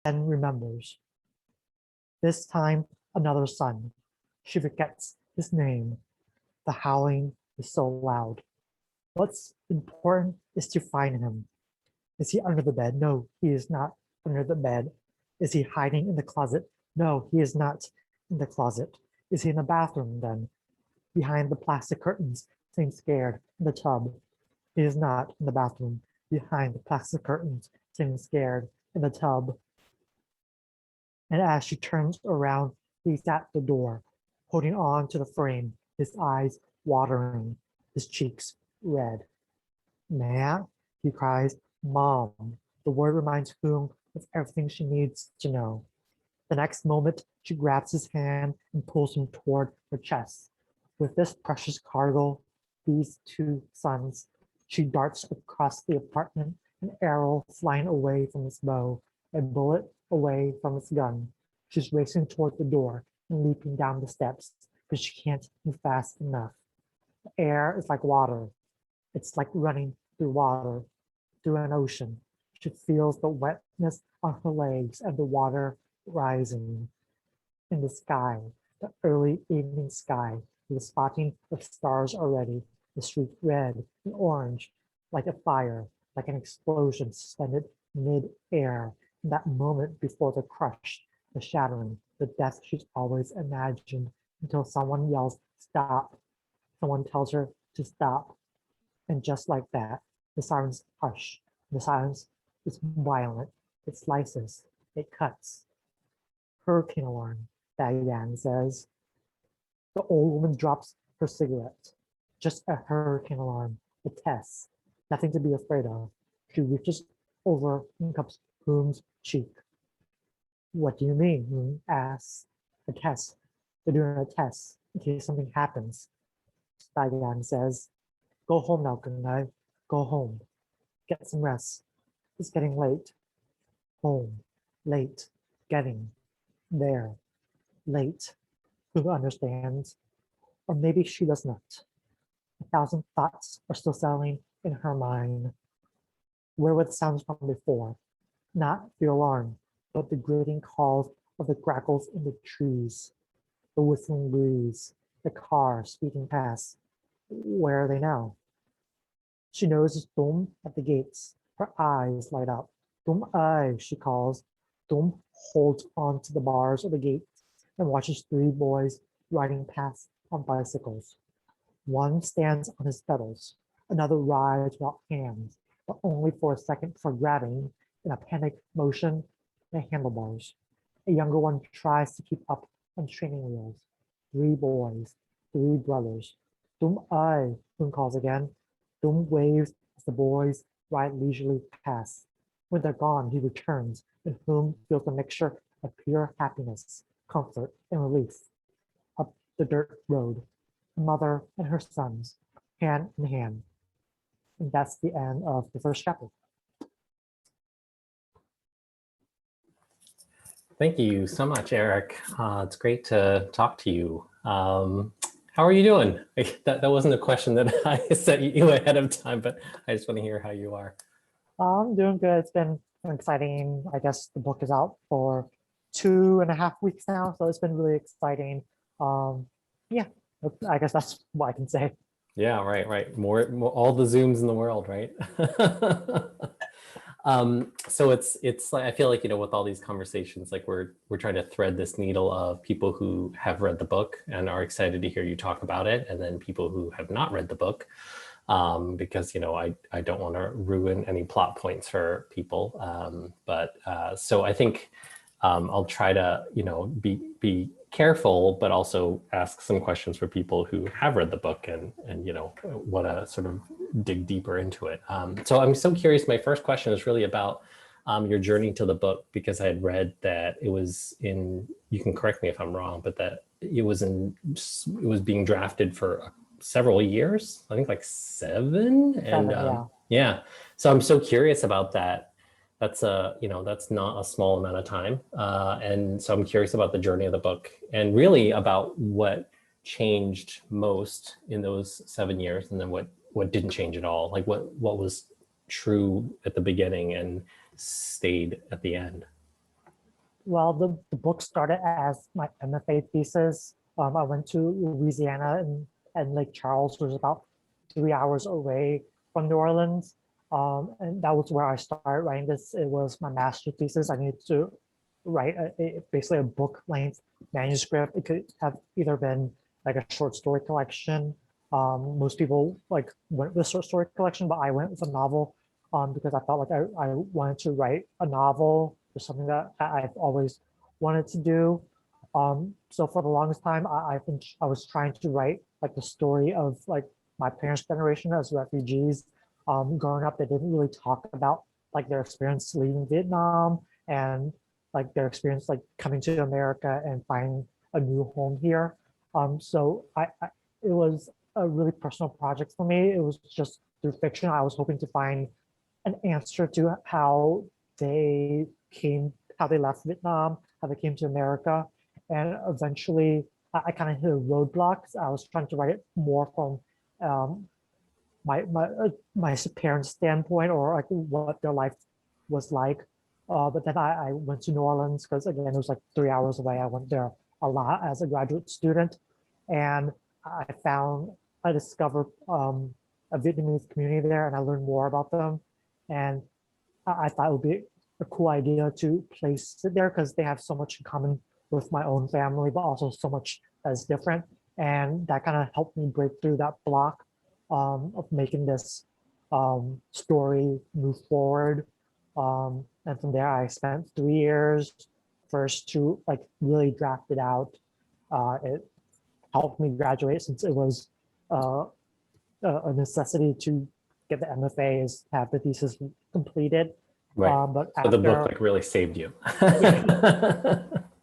then remembers. This time, another son. She forgets his name. The howling is so loud. What's important is to find him. Is he under the bed? No, he is not under the bed. Is he hiding in the closet? No, he is not in the closet. Is he in the bathroom then? Behind the plastic curtains, saying scared in the tub. He is not in the bathroom. Behind the plastic curtains, saying scared in the tub. And as she turns around, he's at the door, holding on to the frame, his eyes watering, his cheeks red. "Matt," he cries, "Mom." The word reminds Phuc of everything she needs to know. The next moment, she grabs his hand and pulls him toward her chest. With this precious cargo, these two sons, she darts across the apartment, an arrow flying away from its bow, a bullet away from its gun. She's racing toward the door and leaping down the steps, but she can't move fast enough. The air is like water. It's like running through water, through an ocean. She feels the wetness on her legs and the water rising. In the sky, the early evening sky, with a spotting of stars already, the street red and orange, like a fire, like an explosion suspended mid-air, in that moment before the crush, the shattering, the death she's always imagined, until someone yells, "Stop." Someone tells her to stop. And just like that, the sirens hush. The silence is violent. It slices. It cuts. "Hurricane alarm," Diane says. The old woman drops her cigarette. Just a hurricane alarm. A test. Nothing to be afraid of. She reaches over and cups Phuc's cheek. "What do you mean?" Phuc asks. "A test. They're doing a test in case something happens." Diane says. "Go home now, Gungai. Go home. Get some rest. It's getting late." Home. Late. Getting. There. Late. Who understands? Or maybe she does not. 1,000 thoughts are still settling in her mind. Where were the sounds from before? Not the alarm, but the grating calls of the grackles in the trees, the whistling breeze, the car speeding past. Where are they now? She notices Tum at the gates. Her eyes light up. "Tum ai," she calls. Tum holds on to the bars of the gate and watches three boys riding past on bicycles. One stands on his pedals. Another rides without hands, but only for a second before grabbing, in a panic motion, the handlebars. A younger one tries to keep up on training wheels. Three boys, three brothers. "Tum ai," Tum calls again. Tum waves as the boys ride leisurely past. When they're gone, he returns, and Tum feels a mixture of pure happiness, comfort, and relief. Up the dirt road, a mother and her sons, hand in hand. And that's the end of the first chapter. Thank you so much, Eric. It's great to talk to you. How are you doing? That wasn't a question that I set you ahead of time, but I just want to hear how you are. I'm doing good. It's been exciting. I guess the book is out for 2.5 weeks now, so it's been really exciting. Yeah, I guess that's what I can say. Yeah, right. More all the Zooms in the world, right? So it's like, I feel like, with all these conversations, like we're trying to thread this needle of people who have read the book and are excited to hear you talk about it, and then people who have not read the book, because I don't want to ruin any plot points for people. So I think I'll try to be careful, but also ask some questions for people who have read the book and want to sort of dig deeper into it. So I'm so curious. My first question is really about your journey to the book, because I had read that it was in, you can correct me if I'm wrong, but that it was being drafted for several years, I think like 7. And yeah. So I'm so curious about that. That's that's not a small amount of time. And so I'm curious about the journey of the book, and really about what changed most in those 7 years, and then what didn't change at all. Like what was true at the beginning and stayed at the end. Well, the book started as my MFA thesis. I went to Louisiana and Lake Charles, which was about 3 hours away from New Orleans. And that was where I started writing this. It was my master's thesis. I needed to write basically a book length manuscript. It could have either been like a short story collection. Most people like went with a short story collection, but I went with a novel because I felt like I wanted to write a novel or something that I've always wanted to do. So for the longest time, I think I was trying to write like the story of like my parents' generation as refugees. Growing up, they didn't really talk about like their experience leaving Vietnam and like their experience like coming to America and finding a new home here. So it was a really personal project for me. It was just through fiction. I was hoping to find an answer to how they came, how they left Vietnam, how they came to America. And eventually I kind of hit a roadblock. I was trying to write it more from um, my parents' standpoint or like what their life was like. But then I went to New Orleans because again, it was like 3 hours away. I went there a lot as a graduate student. And I discovered a Vietnamese community there and I learned more about them. And I thought it would be a cool idea to place it there because they have so much in common with my own family, but also so much that's different. And that kind of helped me break through that block of making this story move forward. And from there, I spent 3 years first to like really draft it out. It helped me graduate since it was uh, a necessity to get the MFA is have the thesis completed. Right. But So the book after, like really saved you. yeah,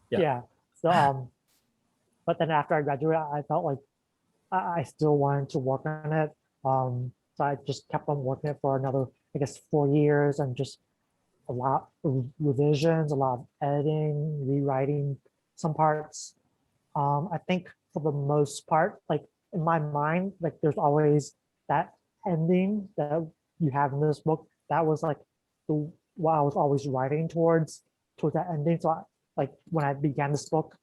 Yeah. yeah. So, but then after I graduated, I felt like I still wanted to work on it. So I just kept on working it for another, I guess, 4 years and just a lot of revisions, a lot of editing, rewriting some parts. I think for the most part, like in my mind, like there's always that ending that you have in this book. That was like the what I was always writing towards that ending. So like when I began this book,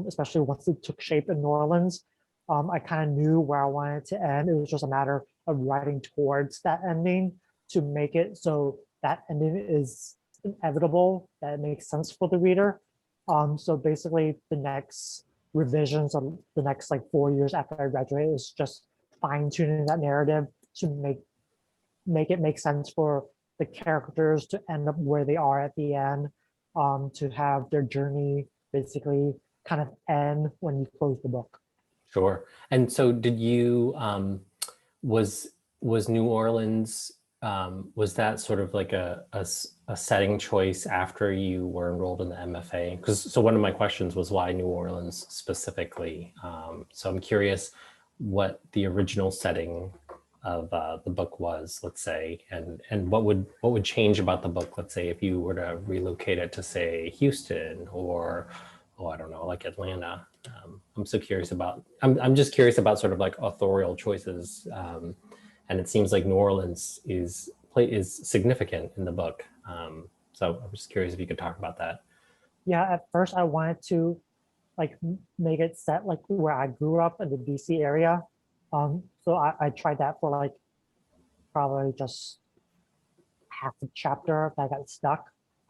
especially once it took shape in New Orleans, I kind of knew where I wanted to end. It was just a matter of writing towards that ending to make it so that ending is inevitable, that it makes sense for the reader. So basically the next revisions of the next like 4 years after I graduate is just fine tuning that narrative to make it make sense for the characters to end up where they are at the end, to have their journey basically kind of end when you close the book. Sure. And so did you was New Orleans was that sort of like a setting choice after you were enrolled in the MFA? Because so one of my questions was why New Orleans specifically. So I'm curious what the original setting of the book was, let's say, and what would change about the book, let's say, if you were to relocate it to say Houston or oh, I don't know, like Atlanta. I'm so curious about. I'm just curious about sort of like authorial choices, and it seems like New Orleans is significant in the book. So I'm just curious if you could talk about that. Yeah, at first I wanted to like make it set like where I grew up in the DC area. So I tried that for like probably just half the chapter that got stuck.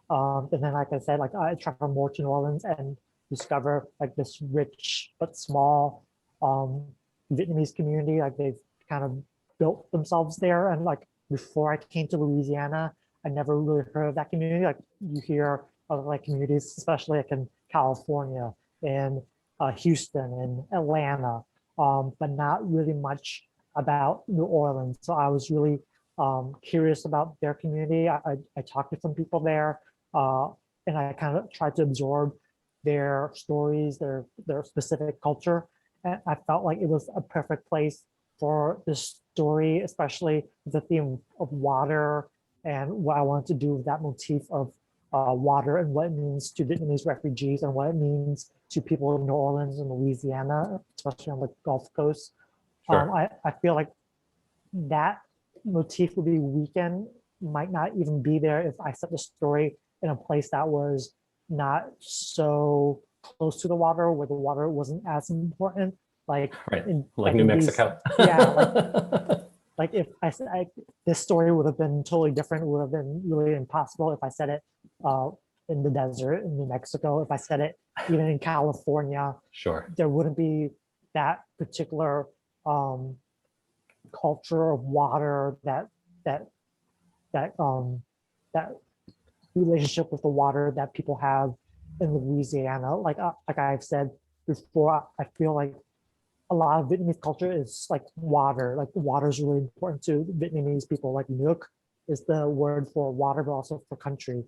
And then, like I said, like I traveled more to New Orleans and discover like this rich but small um, Vietnamese community. Like they've kind of built themselves there. And like before I came to Louisiana, I never really heard of that community. Like you hear of like communities, especially like in California, in Houston, and Atlanta, but not really much about New Orleans. So I was really curious about their community. I talked to some people there, uh, and I kind of tried to absorb their stories, their specific culture. And I felt like it was a perfect place for this story, especially the theme of water and what I wanted to do with that motif of water and what it means to Vietnamese refugees and what it means to people in New Orleans and Louisiana, especially on the Gulf Coast. Sure. I feel like that motif would be weakened, might not even be there if I set the story in a place that was not so close to the water where the water wasn't as important. Like Right, in like New in these, Mexico. yeah, like if I said this story would have been totally different, would have been really impossible if I said it uh, in the desert in New Mexico. If I said it even in California, Sure. there wouldn't be that particular um, culture of water, that that that relationship with the water that people have in Louisiana. Like I've said before, I feel like a lot of Vietnamese culture is like water. Like water is really important to Vietnamese people. Like Nuc is the word for water, but also for country.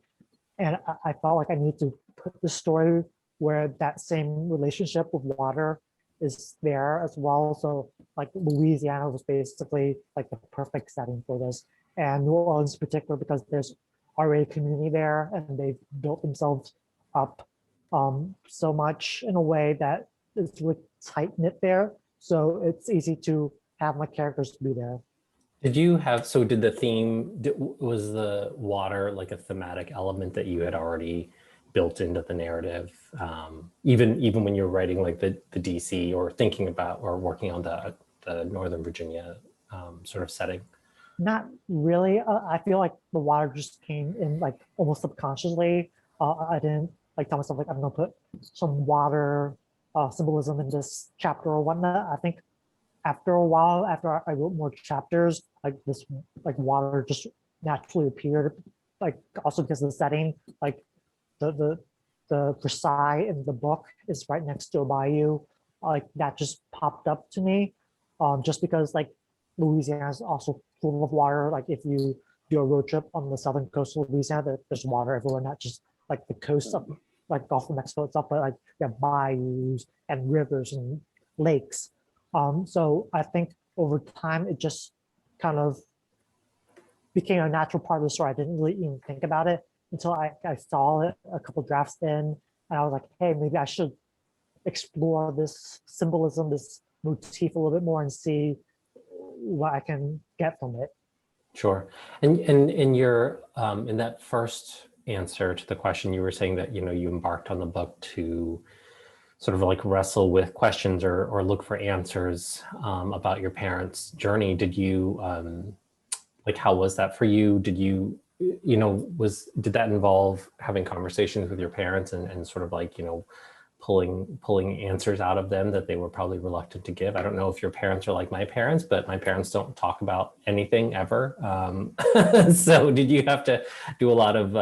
And I felt like I need to put the story where that same relationship with water is there as well. So like Louisiana was basically like the perfect setting for this. And New Orleans in particular, because there's already a community there and they've built themselves up so much in a way that it's really tight knit there. So it's easy to have my characters be there. Did you have, so did the theme, was the water like a thematic element that you had already built into the narrative? Even when you're writing like the DC or thinking about or working on the Northern Virginia sort of setting? Not really. I feel like the water just came in like almost subconsciously. I didn't like tell myself like I'm gonna put some water symbolism in this chapter or whatnot. I think after a while, after I wrote more chapters, like this like water just naturally appeared. Like also because of the setting, like the the the Versailles in the book is right next to a bayou. Like that just popped up to me. Just because like Louisiana is also full of water. Like if you do a road trip on the southern coast of Louisiana, there's water everywhere, not just like the coast of like Gulf of Mexico itself, but like you have bayous and rivers and lakes. So I think over time it just kind of became a natural part of the story. I didn't really even think about it until I saw it a couple drafts in, and I was like, hey, maybe I should explore this symbolism, this motif a little bit more and see what I can get from it. Sure. And in your in that first answer to the question, you were saying that you embarked on the book to sort of like wrestle with questions or look for answers about your parents' journey. Did you like how was that for you? Did you did that involve having conversations with your parents and sort of like pulling answers out of them that they were probably reluctant to give? I don't know if your parents are like my parents, but my parents don't talk about anything ever. So did you have to do a lot of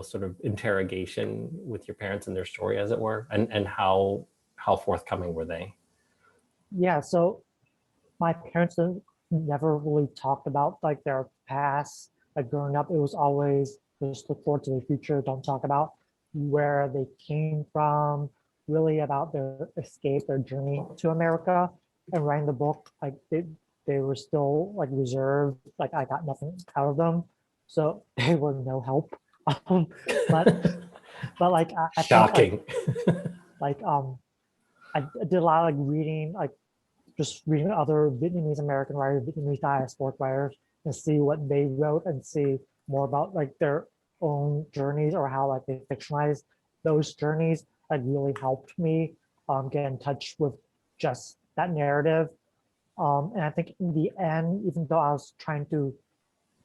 sort of interrogation with your parents and their story, as it were, and how forthcoming were they? Yeah, so my parents never really talked about like their past. Like growing up, it was always just look forward to the future, don't talk about where they came from, really about their escape, their journey to America. And writing the book, like they were still like reserved, like I got nothing out of them. So they were no help. Um, but like I think Shocking. like I did a lot of like reading, like just reading other Vietnamese American writers, Vietnamese diasporic writers, and see what they wrote and see more about like their own journeys or how like they fictionalized those journeys. Like really helped me get in touch with just that narrative. And I think in the end, even though I was trying to,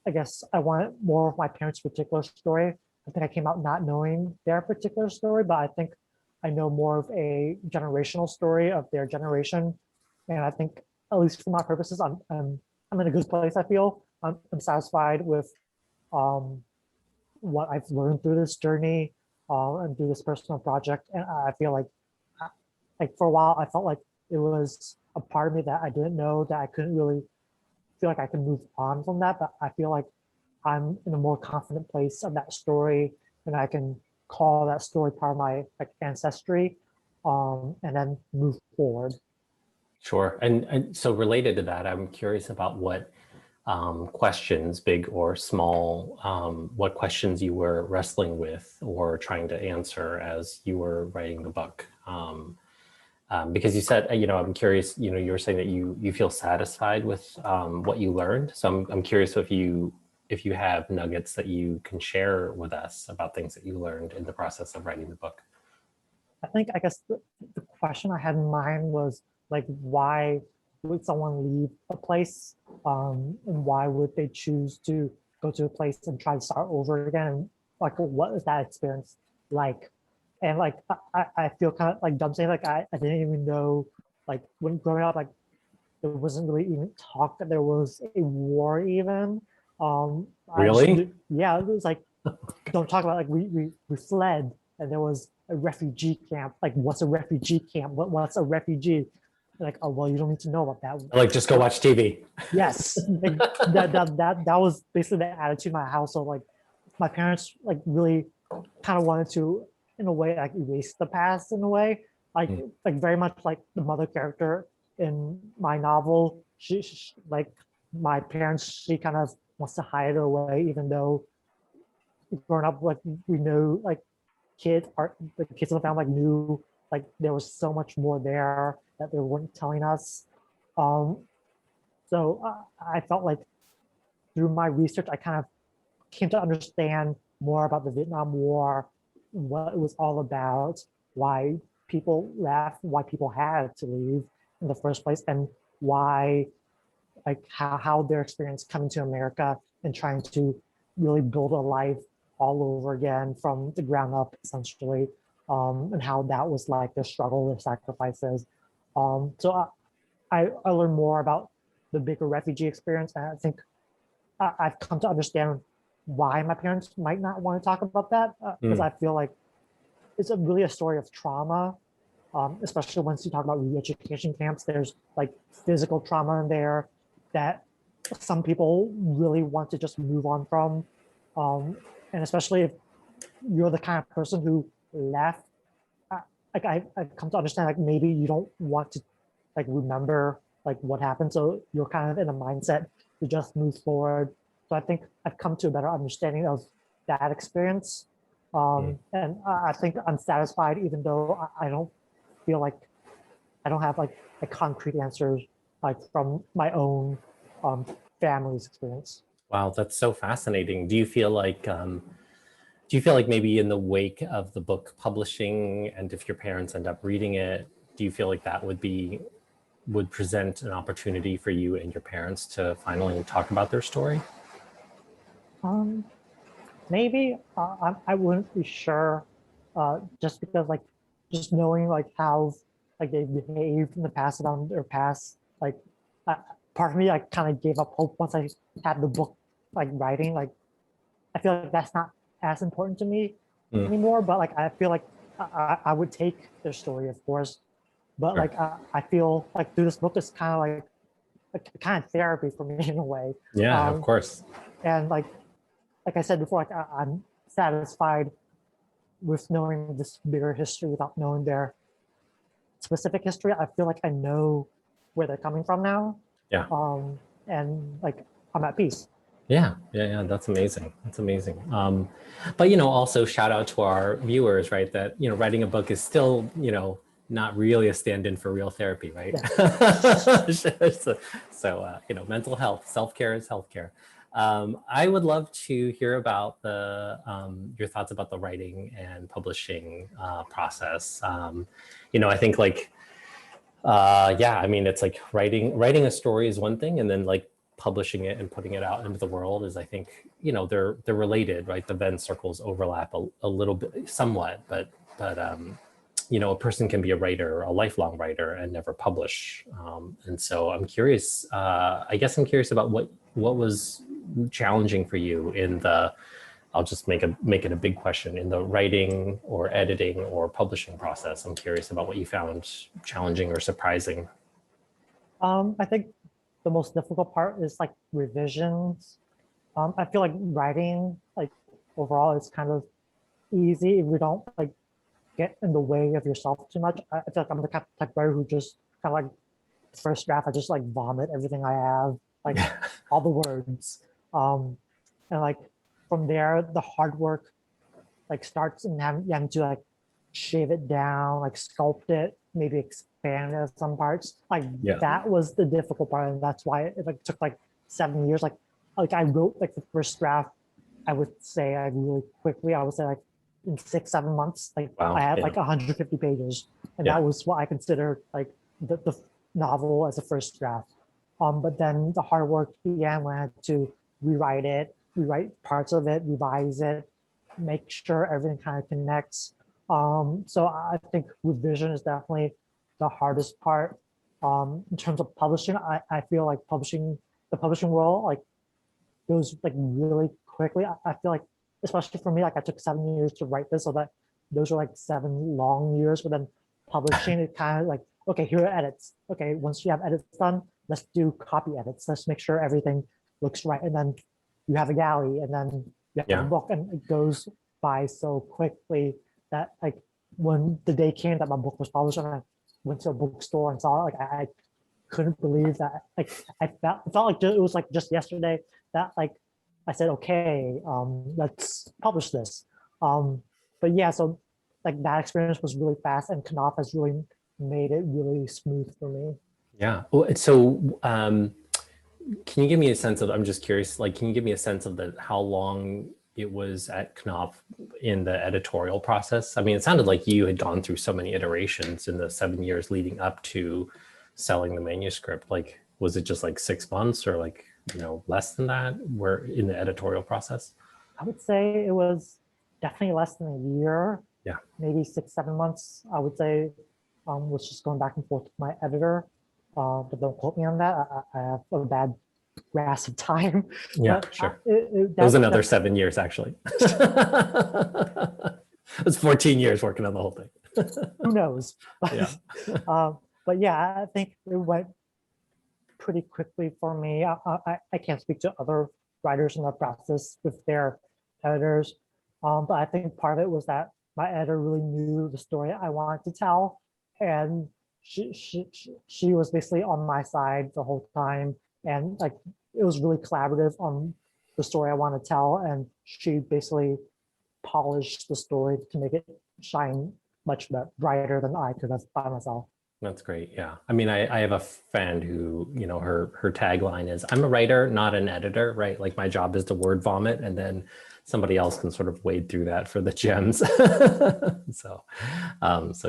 I guess I wanted more of my parents' particular story. I think I came out not knowing their particular story, but I think I know more of a generational story of their generation. And I think, at least for my purposes, I'm in a good place. I feel I'm satisfied with um, what I've learned through this journey and through this personal project. And I feel like for a while, I felt like it was a part of me that I didn't know, that I couldn't really feel like I can move on from that. But I feel like I'm in a more confident place of that story, and I can call that story part of my like ancestry, and then move forward. Sure. And so related to that, I'm curious about what questions, big or small, what questions you were wrestling with or trying to answer as you were writing the book. Because you said, I'm curious, you were saying that you feel satisfied with what you learned. So I'm curious if you if you have nuggets that you can share with us about things that you learned in the process of writing the book. I guess the question I had in mind was like, why would someone leave a place? And why would they choose to go to a place and try to start over again? Like, what is that experience like? And like, I feel kind of like dumb saying like, I didn't even know, like when growing up, like there wasn't really even talk that there was a war even. I just Really? yeah, it was like, don't talk about like we fled and there was a refugee camp. Like, what's a refugee camp? What's a refugee? Like, oh well, you don't need to know about that. Like, just go watch TV. Yes, like, that was basically the attitude in my household. Like, my parents like really kind of wanted to, in a way, like erase the past in a way. Like very much like the mother character in my novel. She like my parents. She kind of wants to hide it away, even though growing up, like we know, like the kids in the family like knew like there was so much more there that they weren't telling us. Um, so I felt like through my research, I kind of came to understand more about the Vietnam War, what it was all about, why people left, why people had to leave in the first place, and why, like how their experience coming to America and trying to really build a life all over again from the ground up, essentially, and how that was like their struggle, their sacrifices. So I learned more about the bigger refugee experience, and I think I've come to understand why my parents might not want to talk about that, because I feel like it's really a story of trauma, especially once you talk about re-education camps. There's like physical trauma in there that some people really want to just move on from, and especially if you're the kind of person who left. Like I've come to understand like maybe you don't want to like remember like what happened, so you're kind of in a mindset to just move forward. So I think I've come to a better understanding of that experience. And I think I'm satisfied, even though I don't feel like I don't have like a concrete answers like from my own family's experience. Wow, that's so fascinating. Do you feel like maybe in the wake of the book publishing, and if your parents end up reading it, do you feel like that would present an opportunity for you and your parents to finally talk about their story? Um, Maybe I wouldn't be sure, just because like just knowing like how like they behaved in the past around their past, like uh, part of me like kind of gave up hope once I had the book like writing. Like I feel like that's not as important to me Mm, anymore. But like I feel like I would take their story, of course. But sure. like I feel like through this book is kind of like a kind of therapy for me in a way. Yeah, of Um, course. and like I said before, like I'm satisfied with knowing this bigger history without knowing their specific history. I feel like I know where they're coming from now, Yeah. and like I'm at peace. Yeah. That's amazing. That's amazing. But also shout out to our viewers, right? That writing a book is still not really a stand-in for real therapy, right? Yeah. So mental health, self-care is healthcare. I would love to hear about your thoughts about the writing and publishing process. I think like yeah, I mean, it's like writing a story is one thing, and then like publishing it and putting it out into the world is, I think, they're related, right? The Venn circles overlap a little bit, somewhat, but a person can be a writer, a lifelong writer, and never publish. And so I'm curious. I guess I'm curious about what was challenging for you in the. I'll just make it a big question in the writing or editing or publishing process. I'm curious about what you found challenging or surprising. I think the most difficult part is like revisions. I feel like writing like overall is kind of easy if you don't like get in the way of yourself too much. I feel like I'm the type of writer who just kind of like first draft, I just like vomit everything I have, like all the words. Um, and like from there, the hard work like starts and you have to like shave it down, like sculpt it, maybe expand it at some parts. Like Yeah. that was the difficult part, and that's why it like took like 7 years. Like like I wrote like the first draft, I would say I really quickly, I would say like in 6, 7 months, like Wow. I had Yeah. like 150 pages, and Yeah. that was what I considered like the novel as a first draft. But then the hard work began when I had to rewrite it, rewrite parts of it, revise it, make sure everything kind of connects. So I think revision is definitely the hardest part. In terms of publishing, I feel like the publishing world like goes like really quickly. I feel like, especially for me, like I took 7 years to write this, so that those are like 7 long years. But then publishing, it kind of like, okay, here are edits. Okay, once you have edits done, let's do copy edits. Let's make sure everything looks right, and then you have a galley, and then you have a Yeah. book, and it goes by so quickly that like when the day came that my book was published, and I went to a bookstore and saw it, like I couldn't believe that. Like it felt like it was like just yesterday that like I said, okay, let's publish this. But yeah, so like that experience was really fast, and Knopf has really made it really smooth for me. Yeah. Well, so can you give me a sense of, I'm just curious, like, can you give me a sense of how long it was at Knopf in the editorial process? I mean, it sounded like you had gone through so many iterations in the 7 years leading up to selling the manuscript. Like, was it just like 6 months or like, less than that where in the editorial process? I would say it was definitely less than a year. Yeah. Maybe 6, 7 months. I would say was just going back and forth with my editor. But don't quote me on that. I have a bad grasp of time. Yeah, But sure. It was another 7 years, actually. It was 14 years working on the whole thing. Who knows? Yeah. But yeah, I think it went pretty quickly for me. I can't speak to other writers in the process with their editors, but I think part of it was that my editor really knew the story I wanted to tell, and she was basically on my side the whole time, and like it was really collaborative on the story I want to tell, and she basically polished the story to make it shine much brighter than I could have by myself. That's great. Yeah. I mean, I have a friend who, her tagline is, I'm a writer, not an editor, right? Like my job is to word vomit and then somebody else can sort of wade through that for the gems. So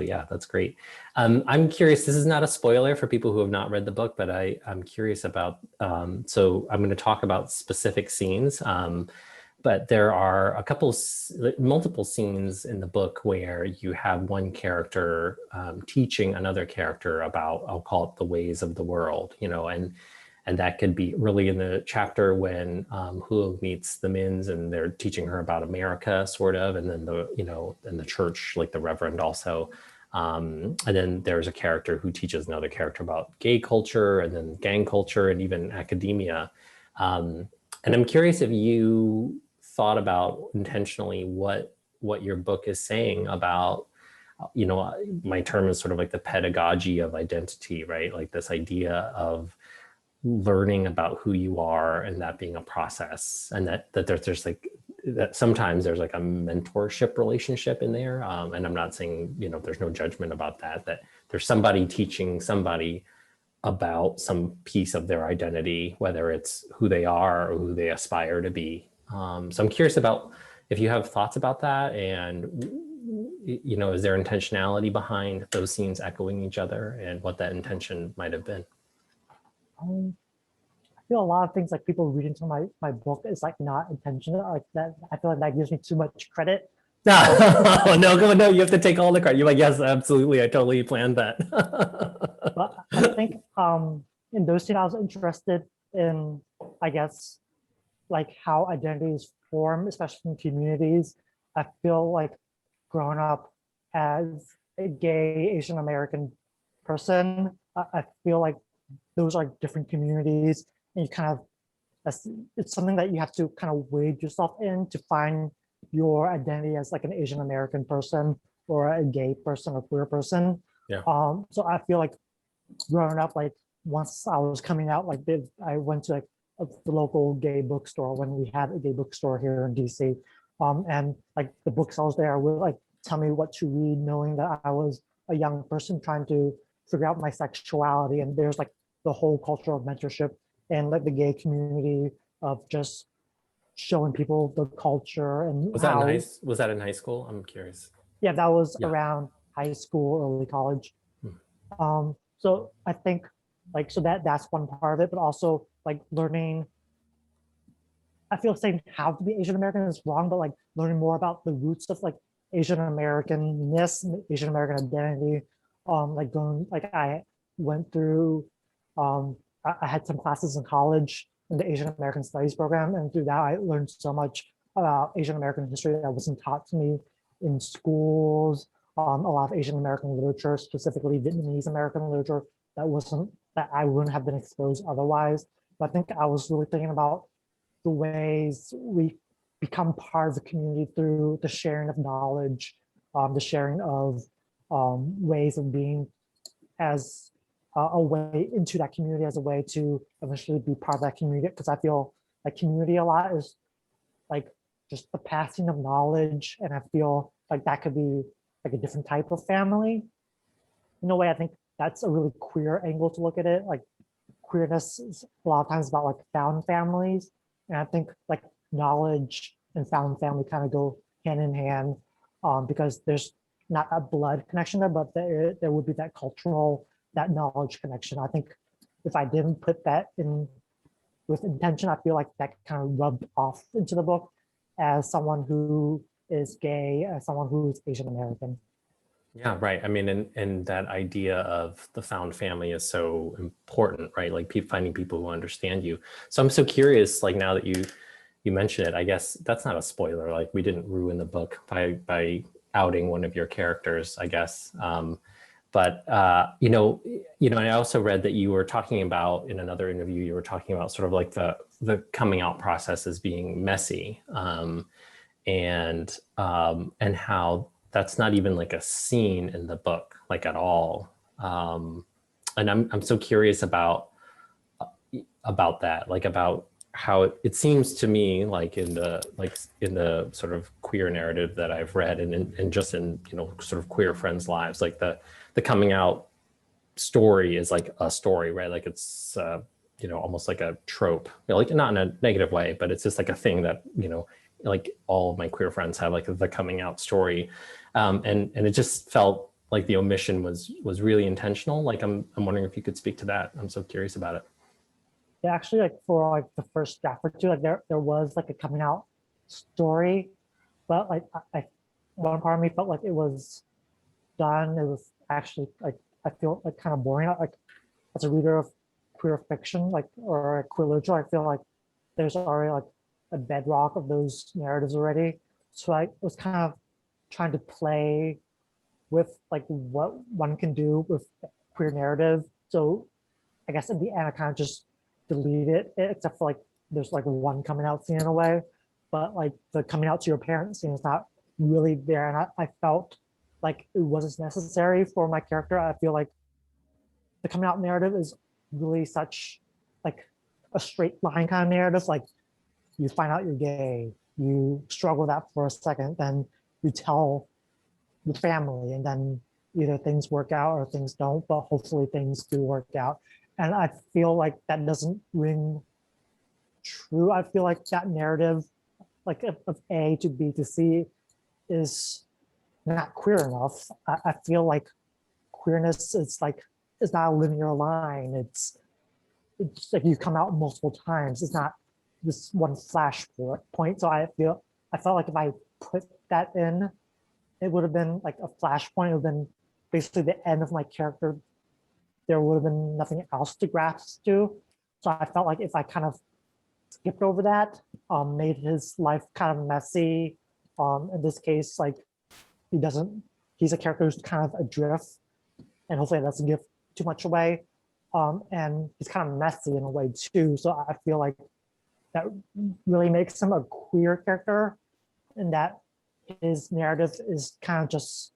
yeah, that's great. I'm curious, this is not a spoiler for people who have not read the book, but I'm curious about, so I'm going to talk about specific scenes. But there are multiple scenes in the book where you have one character teaching another character about, I'll call it the ways of the world, and that could be really in the chapter when Hulu meets the Mins and they're teaching her about America, sort of, and then and the church, like the Reverend also. And then there's a character who teaches another character about gay culture and then gang culture and even academia. And I'm curious if you thought about intentionally what your book is saying about, my term is sort of like the pedagogy of identity, right? Like this idea of learning about who you are and that being a process, and that there's like that sometimes there's like a mentorship relationship in there. And I'm not saying, there's no judgment about that there's somebody teaching somebody about some piece of their identity, whether it's who they are or who they aspire to be. So I'm curious about if you have thoughts about that, and is there intentionality behind those scenes echoing each other, and what that intention might have been? I feel a lot of things like people read into my book is like not intentional, like that. I feel like that gives me too much credit. No, no, you have to take all the credit. You're like, yes, absolutely, I totally planned that. But I think in those scenes I was interested in, I guess, like how identities form, especially in communities. I feel like growing up as a gay Asian American person, I feel like those are different communities, and you kind of, it's something that you have to kind of wade yourself in to find your identity as like an Asian American person or a gay person or queer person. Yeah. So I feel like growing up, like once I was coming out, like I went to like the local gay bookstore when we had a gay bookstore here in DC. And like the booksellers there would like tell me what to read, knowing that I was a young person trying to figure out my sexuality. And there's like the whole culture of mentorship and like the gay community of just showing people the culture and Was how, that in high school? I'm curious. yeah, that was Yeah. around high school, early college. Hmm. So I think like, so that's one part of it, but also like learning, I feel saying how to be Asian American is wrong, but like learning more about the roots of like Asian Americanness, Asian American identity. Like going, like I went through, I had some classes in college in the Asian American Studies program, and through that I learned so much about Asian American history that wasn't taught to me in schools. A lot of Asian American literature, specifically Vietnamese American literature, that I wouldn't have been exposed otherwise. But I think I was really thinking about the ways we become part of the community through the sharing of knowledge, the sharing of ways of being as a way into that community, as a way to eventually be part of that community. Because I feel like community a lot is like just the passing of knowledge. And I feel like that could be like a different type of family. In a way, I think that's a really queer angle to look at it. Like queerness is a lot of times about like found families. And I think like knowledge and found family kind of go hand in hand, because there's not a blood connection there, but there would be that cultural, that knowledge connection. I think if I didn't put that in with intention, I feel like that kind of rubbed off into the book as someone who is gay, as someone who is Asian American. Yeah, right. I mean, and that idea of the found family is so important, right? Like finding people who understand you. So I'm so curious, like now that you mention it, I guess that's not a spoiler. Like we didn't ruin the book by outing one of your characters, I guess. But I also read that you were talking about in another interview, you were talking about sort of like the coming out process as being messy, and how that's not even like a scene in the book, like at all. And I'm so curious about that, like about how it seems to me like in the sort of queer narrative that I've read and just in sort of queer friends' lives, like the coming out story is like a story, right? Like it's almost like a trope, like not in a negative way, but it's just like a thing that like all of my queer friends have, like the coming out story, and it just felt like the omission was really intentional. Like I'm wondering if you could speak to that. I'm so curious about it. Yeah, actually, like for like the first draft or two, like there was like a coming out story, but like one part of me felt like it was done. It was actually like I feel like kind of boring. Like as a reader of queer fiction, like or queer literature, I feel like there's already like a bedrock of those narratives already. So I was kind of trying to play with like what one can do with queer narrative. So I guess in the end, I kind of just deleted it, except for like there's like one coming out scene in a way, but like the coming out to your parents scene is not really there. And I felt like it wasn't necessary for my character. I feel like the coming out narrative is really such like a straight line kind of narrative. Like you find out you're gay, you struggle with that for a second, then you tell your family, and then either things work out or things don't, but hopefully things do work out. And I feel like that doesn't ring true. I feel like that narrative, like of A to B to C, is not queer enough. I feel like queerness is like it's not a linear line. It's like you come out multiple times. It's not this one flash point. So I felt like if I put that in, it would have been like a flashpoint. It would have been basically the end of my character. There would have been nothing else to grasp to. So I felt like if I kind of skipped over that, made his life kind of messy. In this case, like he's a character who's kind of adrift, and hopefully that doesn't give too much away. And he's kind of messy in a way too. So I feel like that really makes him a queer character, and that his narrative is kind of just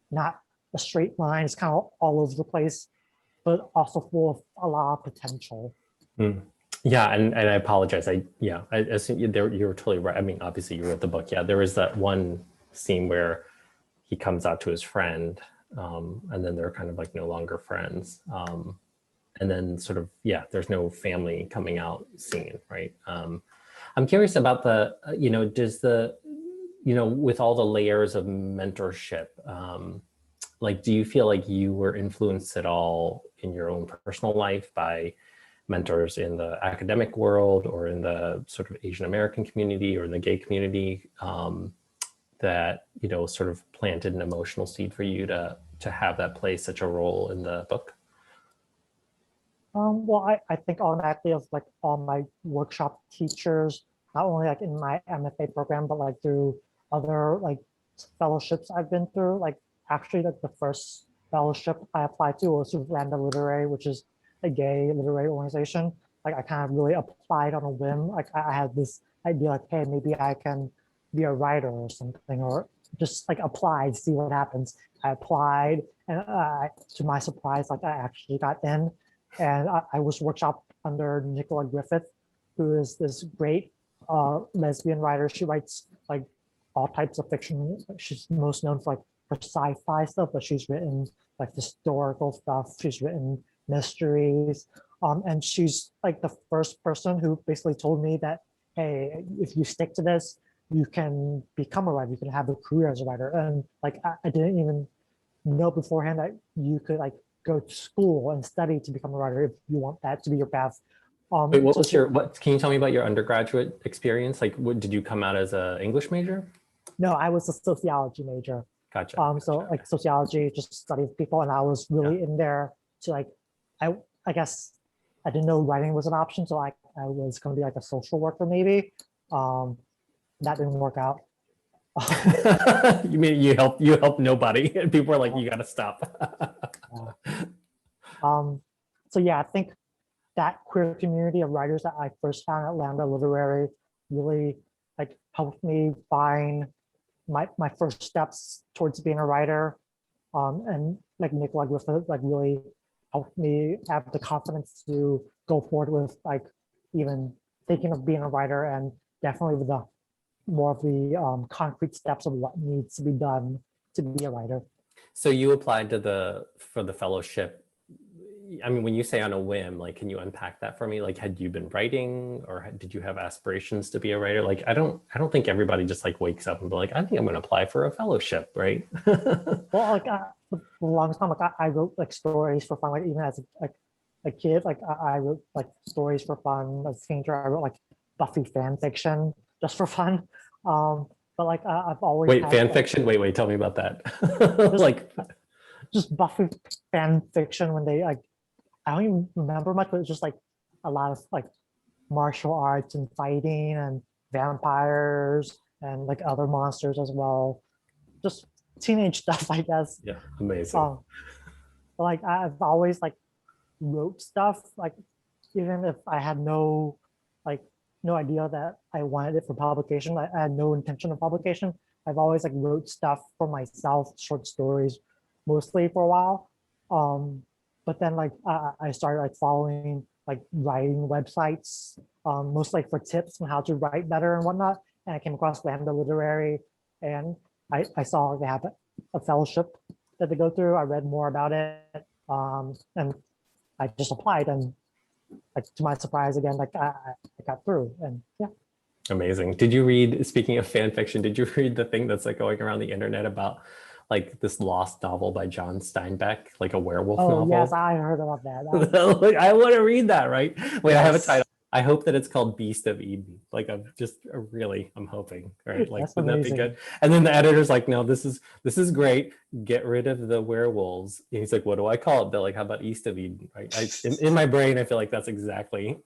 not a straight line. It's kind of all over the place, but also full of a lot of potential. Mm. Yeah, and I apologize. I assume you're totally right. I mean, obviously you wrote the book. Yeah, there is that one scene where he comes out to his friend, and then they're kind of like no longer friends. And then sort of, yeah, there's no family coming out scene, right? I'm curious about the, does the, with all the layers of mentorship, like, do you feel like you were influenced at all in your own personal life by mentors in the academic world or in the sort of Asian American community or in the gay community, that, sort of planted an emotional seed for you to have that play such a role in the book? Well, I think automatically of like all my workshop teachers, not only like in my MFA program, but like through other like fellowships I've been through. Like actually like the first fellowship I applied to was through Random Literary, which is a gay literary organization. Like I kind of really applied on a whim. Like I had this idea like, hey, maybe I can be a writer or something, or just like apply, see what happens. I applied and to my surprise, like I actually got in. And I was workshop under Nicola Griffith, who is this great lesbian writer. She writes like all types of fiction. She's most known for like her sci-fi stuff, but she's written like historical stuff. She's written mysteries. And she's like the first person who basically told me that, hey, if you stick to this, you can become a writer. You can have a career as a writer. And like I didn't even know beforehand that you could like go to school and study to become a writer if you want that to be your path. Wait, what can you tell me about your undergraduate experience? Like, what did you come out as an English major? No, I was a sociology major. Gotcha. So like sociology, just study people, and I was really in there to like, I guess I didn't know writing was an option, so I was going to be like a social worker maybe. That didn't work out. You mean you help nobody, and people are like, you got to stop. So yeah, I think that queer community of writers that I first found at Lambda Literary really like helped me find my first steps towards being a writer. And like Nicola Griffith like really helped me have the confidence to go forward with like even thinking of being a writer, and definitely with the more of the concrete steps of what needs to be done to be a writer. So you applied for the fellowship. I mean, when you say on a whim, like, can you unpack that for me? Like, had you been writing, or did you have aspirations to be a writer? Like, I don't think everybody just like wakes up and be like, I think I'm going to apply for a fellowship, right? Well, like for the longest time, like I wrote like stories for fun. Like even as a kid, like I wrote like stories for fun. As a teenager, I wrote like Buffy fan fiction just for fun. But like I've always Wait, had, fan like, fiction? Wait, tell me about that. just, Like, just Buffy fan fiction when they like I don't even remember much, but it's just like a lot of like martial arts and fighting and vampires and like other monsters as well. Just teenage stuff, I guess. yeah, amazing. But like I've always like wrote stuff, like even if I had like no idea that I wanted it for publication. I had no intention of publication. I've always like wrote stuff for myself, short stories, mostly for a while. But then like I started like following like writing websites, most like for tips on how to write better and whatnot. And I came across Lambda Literary, and I saw they have a fellowship that they go through. I read more about it, and I just applied, and like to my surprise again, like I got through, and yeah. Amazing. Speaking of fan fiction, did you read the thing that's like going around the internet about like this lost novel by John Steinbeck, like a werewolf Oh novel? yes, I heard about that. Like, I want to read that, right? Wait, Yes. I have a title. I hope that it's called Beast of Eden. Like, I'm hoping, right? Like, That's wouldn't amazing. that be good? And then the editor's like, no, this is great. Get rid of the werewolves. And he's like, what do I call it? They're like, how about East of Eden? Right? In my brain, I feel like that's exactly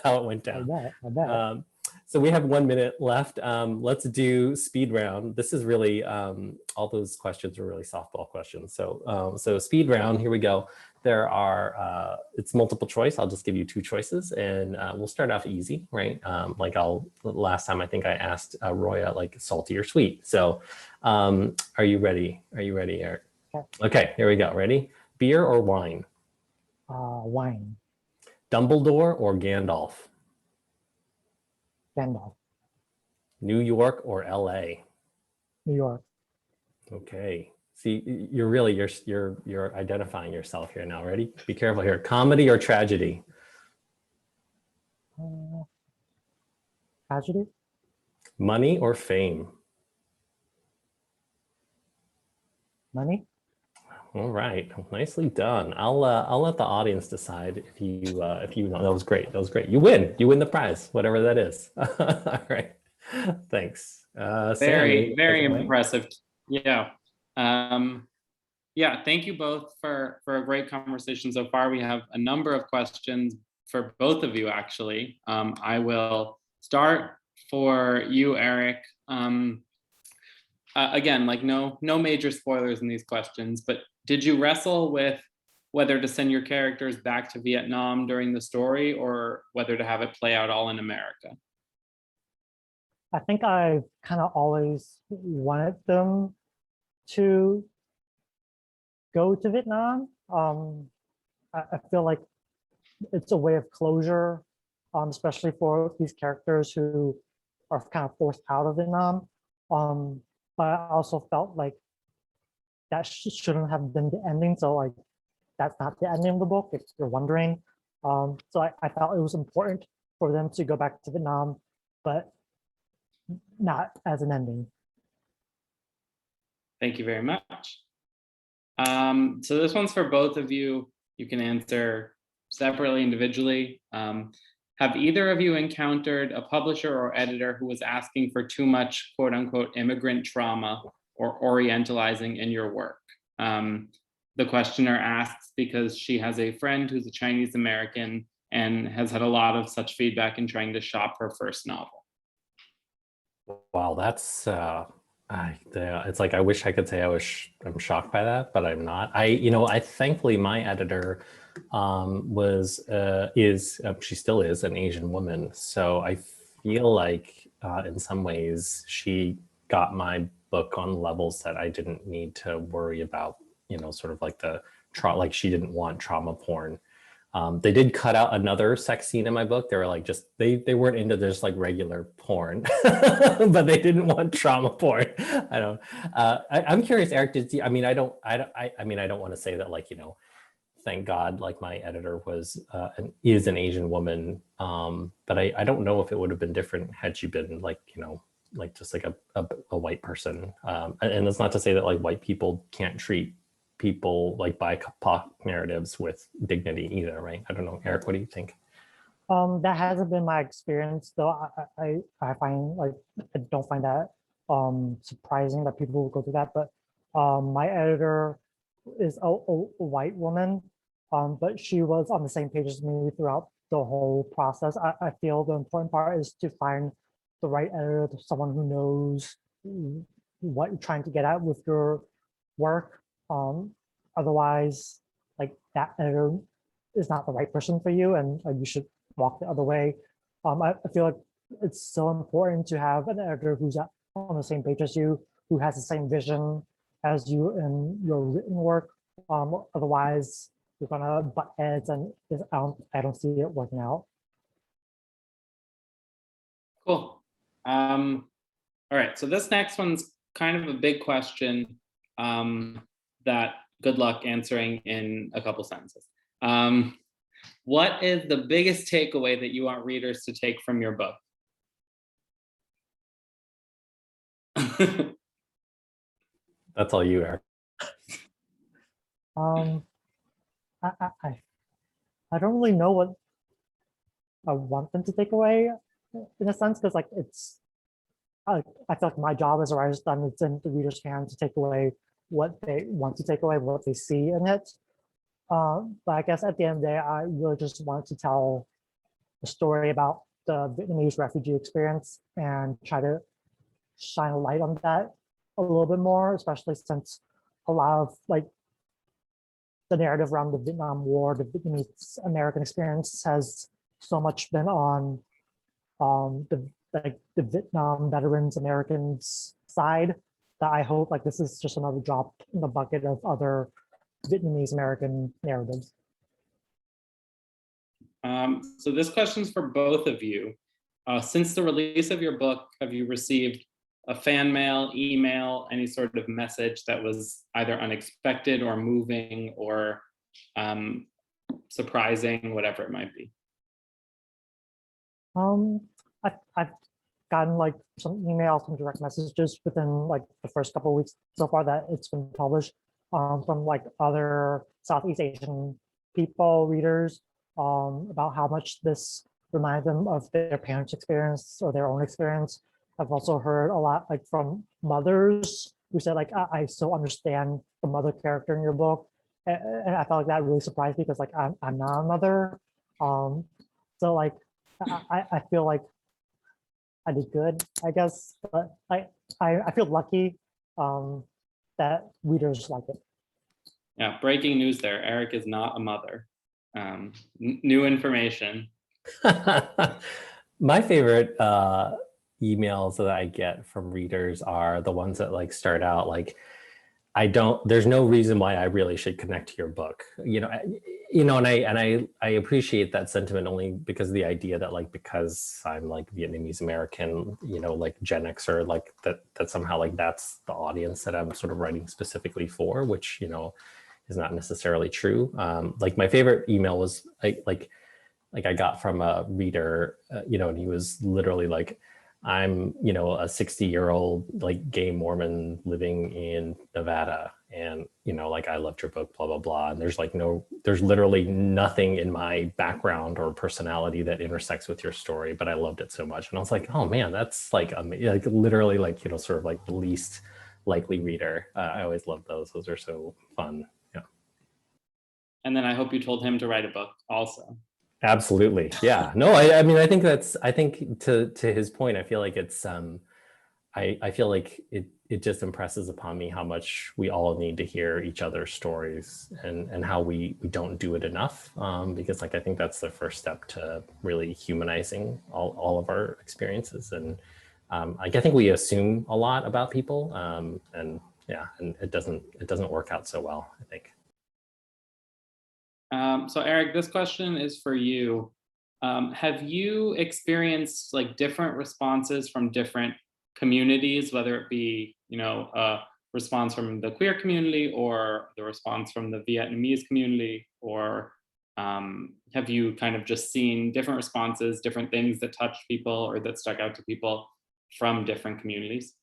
how it went down. I bet. So we have 1 minute left. Let's do speed round. This is really, all those questions are really softball questions. So speed round, here we go. There are, it's multiple choice. I'll just give you 2 choices, and we'll start off easy, right? Last time I think I asked Roya like salty or sweet. So are you ready? Are you ready, Eric? Okay, here we go. Ready? Beer or wine? Wine. Dumbledore or Gandalf? Gandalf. New York or LA? New York. Okay. See, you're really, you're identifying yourself here now. Ready? Be careful here. Comedy or tragedy? Tragedy? Money or fame? Money? All right, nicely done. I'll let the audience decide if you know. That was great. That was great. You win. You win the prize, whatever that is. All right. Thanks. Sam, Very, very take it away. impressive. Yeah. Yeah, thank you both for a great conversation so far. We have a number of questions for both of you, actually. I will start for you, Eric. Again, like no major spoilers in these questions, but did you wrestle with whether to send your characters back to Vietnam during the story or whether to have it play out all in America? I think I kind of always wanted them to go to Vietnam. I feel like it's a way of closure, especially for these characters who are kind of forced out of Vietnam. But I also felt like that shouldn't have been the ending. So like, that's not the ending of the book, if you're wondering. So I felt it was important for them to go back to Vietnam, but not as an ending. Thank you very much. So this one's for both of you. You can answer separately, individually. Have either of you encountered a publisher or editor who was asking for too much quote unquote immigrant trauma or orientalizing in your work? The questioner asks because she has a friend who's a Chinese American and has had a lot of such feedback in trying to shop her first novel. Wow, that's it's like I wish I could say I'm shocked by that, but I'm not. I thankfully my editor she still is an Asian woman, so I feel like in some ways she got my book on levels that I didn't need to worry about. Sort of like like she didn't want trauma porn. They did cut out another sex scene in my book. They were like, they weren't into just like regular porn, but they didn't want trauma porn. I'm curious, Eric, I don't want to say that like, thank God, like my editor is an Asian woman. But I don't know if it would have been different had she been like, like just like a white person. And it's not to say that like white people can't treat people like BIPOC narratives with dignity either, right? I don't know, Eric, what do you think? That hasn't been my experience, though. I find like I don't find that surprising that people will go through that. But my editor is a white woman, but she was on the same page as me throughout the whole process. I feel the important part is to find the right editor, someone who knows what you're trying to get at with your work. Otherwise, like that editor is not the right person for you, and you should walk the other way. I feel like it's so important to have an editor who's on the same page as you, who has the same vision as you in your written work. Otherwise, you're gonna butt heads, and I don't see it working out. Cool. All right, so this next one's kind of a big question that good luck answering in a couple sentences. What is the biggest takeaway that you want readers to take from your book? That's all you, Eric. I don't really know what I want them to take away in a sense, because like I feel like my job as a writer is done. It's in the reader's hands to take away what they want to take away, what they see in it. But I guess at the end of the day, I really just wanted to tell a story about the Vietnamese refugee experience and try to shine a light on that a little bit more, especially since a lot of like the narrative around the Vietnam War, the Vietnamese American experience has so much been on the Vietnam veterans Americans side, that I hope like this is just another drop in the bucket of other Vietnamese American narratives. So this question's for both of you. Since the release of your book, have you received a fan mail, email, any sort of message that was either unexpected or moving or surprising, whatever it might be? I've gotten like some emails, some direct messages within like the first couple of weeks so far that it's been published, from like other Southeast Asian people, readers, about how much this reminded them of their parents' experience or their own experience. I've also heard a lot like from mothers who said like, I so understand the mother character in your book. And I felt like that really surprised me because like I'm not a mother. So like I feel like I did good, I guess, but I feel lucky that readers like it. Yeah, breaking news there. Eric is not a mother. New information. My favorite emails that I get from readers are the ones that like start out like, there's no reason why I really should connect to your book. And I appreciate that sentiment only because of the idea that like, because I'm like Vietnamese American, like Gen Xer, like that somehow like that's the audience that I'm sort of writing specifically for, which, is not necessarily true. Like my favorite email was like I got from a reader, and he was literally like, I'm, a 60-year-old like gay Mormon living in Nevada. And, like, I loved your book, blah, blah, blah. And there's literally nothing in my background or personality that intersects with your story, but I loved it so much. And I was like, oh man, that's like, like literally like, sort of like the least likely reader. I always love those. Those are so fun. Yeah. And then I hope you told him to write a book also. Absolutely. Yeah. No, I mean, I think to his point, I feel like it's, I feel like it just impresses upon me how much we all need to hear each other's stories and how we don't do it enough. Because like, I think that's the first step to really humanizing all of our experiences. And like, I think we assume a lot about people, and yeah, and it doesn't work out so well, I think. So Eric, this question is for you. Have you experienced like different responses from different communities, whether it be, a response from the queer community or the response from the Vietnamese community, or have you kind of just seen different responses, different things that touched people or that stuck out to people from different communities?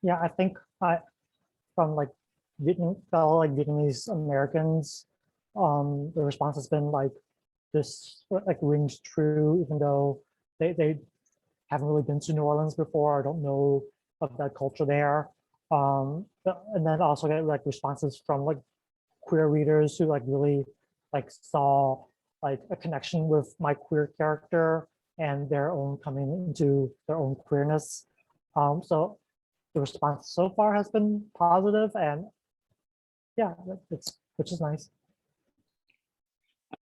Yeah, I think from like fellow like Vietnamese Americans, the response has been like this like rings true, even though they haven't really been to New Orleans before or don't know of that culture there. And then also get like responses from like queer readers who like really like saw like a connection with my queer character and their own coming into their own queerness. So the response so far has been positive, and yeah, which is nice.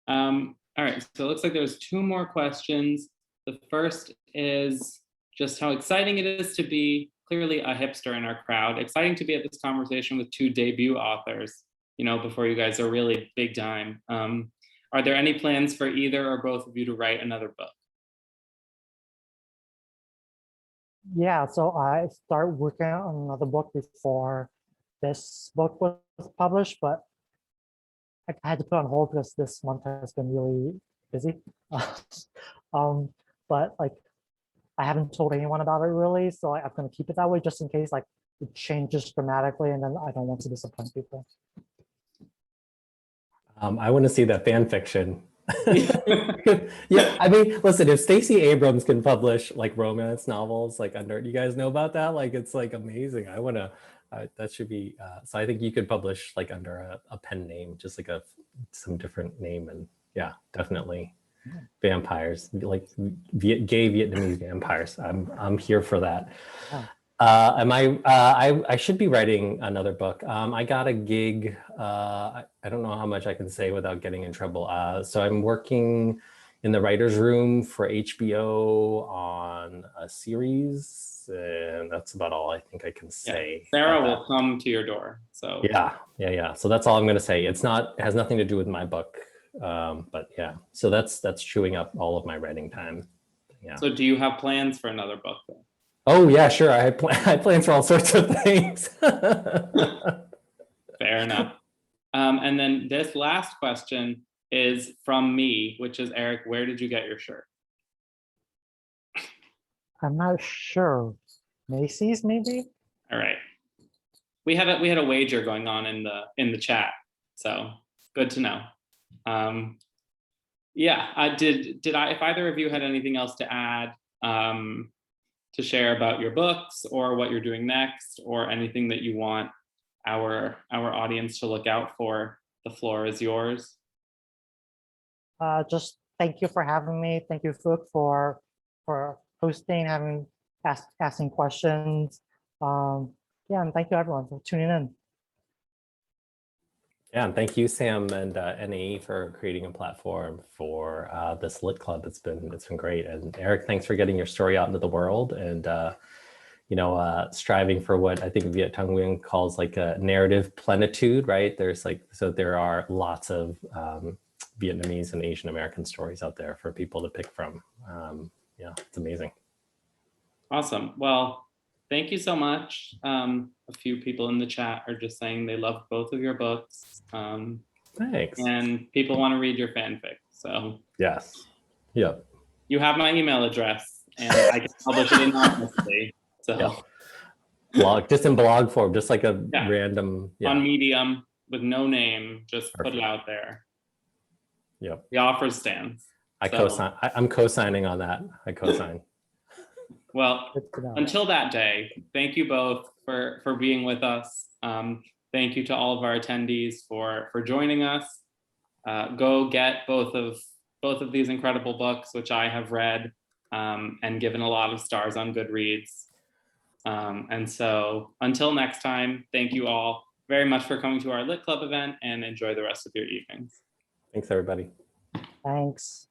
All right, so it looks like there's two more questions. The first is just how exciting it is to be clearly a hipster in our crowd. Exciting to be at this conversation with two debut authors, before you guys are really big time. Are there any plans for either or both of you to write another book? Yeah, so I started working on another book before this book was published, but I had to put on hold because this month has been really busy. But like I haven't told anyone about it really, so I'm going to keep it that way just in case like it changes dramatically, and then I don't want to disappoint people. I want to see that fan fiction. Yeah, I mean, listen, if Stacey Abrams can publish like romance novels like under, you guys know about that? Like it's like amazing. I want to. That should be. So I think you could publish like under a pen name, just like some different name, and yeah, definitely. Vampires, like gay Vietnamese vampires. I'm here for that. Yeah. I should be writing another book. I got a gig. I don't know how much I can say without getting in trouble. So I'm working in the writer's room for HBO on a series, and that's about all I think I can say. Yeah. Sarah will come to your door. So yeah. So that's all I'm going to say. It has nothing to do with my book. But yeah, so that's chewing up all of my writing time. Yeah. So do you have plans for another book though? Oh yeah, sure. I I plans for all sorts of things. Fair enough. And then this last question is from me, which is Eric, where did you get your shirt? I'm not sure. Macy's, maybe? All right. We had a wager going on in the chat, so good to know. Yeah, did I, if either of you had anything else to add, to share about your books or what you're doing next, or anything that you want our audience to look out for, the floor is yours. Just thank you for having me. Thank you, Phuc, for hosting, asking questions. Yeah, and thank you everyone for tuning in. Yeah, and thank you, Sam and NAE for creating a platform for this lit club. It's been great. And Eric, thanks for getting your story out into the world and striving for what I think Viet Thanh Nguyen calls like a narrative plenitude, right? There are lots of Vietnamese and Asian American stories out there for people to pick from. Yeah, it's amazing. Awesome. Well, thank you so much. A few people in the chat are just saying they love both of your books. Thanks. And people want to read your fanfic. So yes. Yep. You have my email address and I can publish it anonymously. So yep. Blog, just in blog form, just like a random on Medium with no name, just Perfect. put it out there. Yep. The offer stands. I'm co-signing on that. I co-sign. Well, until that day, thank you both for being with us. Thank you to all of our attendees for joining us. Go get both of these incredible books, which I have read and given a lot of stars on Goodreads. And so until next time, thank you all very much for coming to our Lit Club event and enjoy the rest of your evenings. Thanks, everybody. Thanks.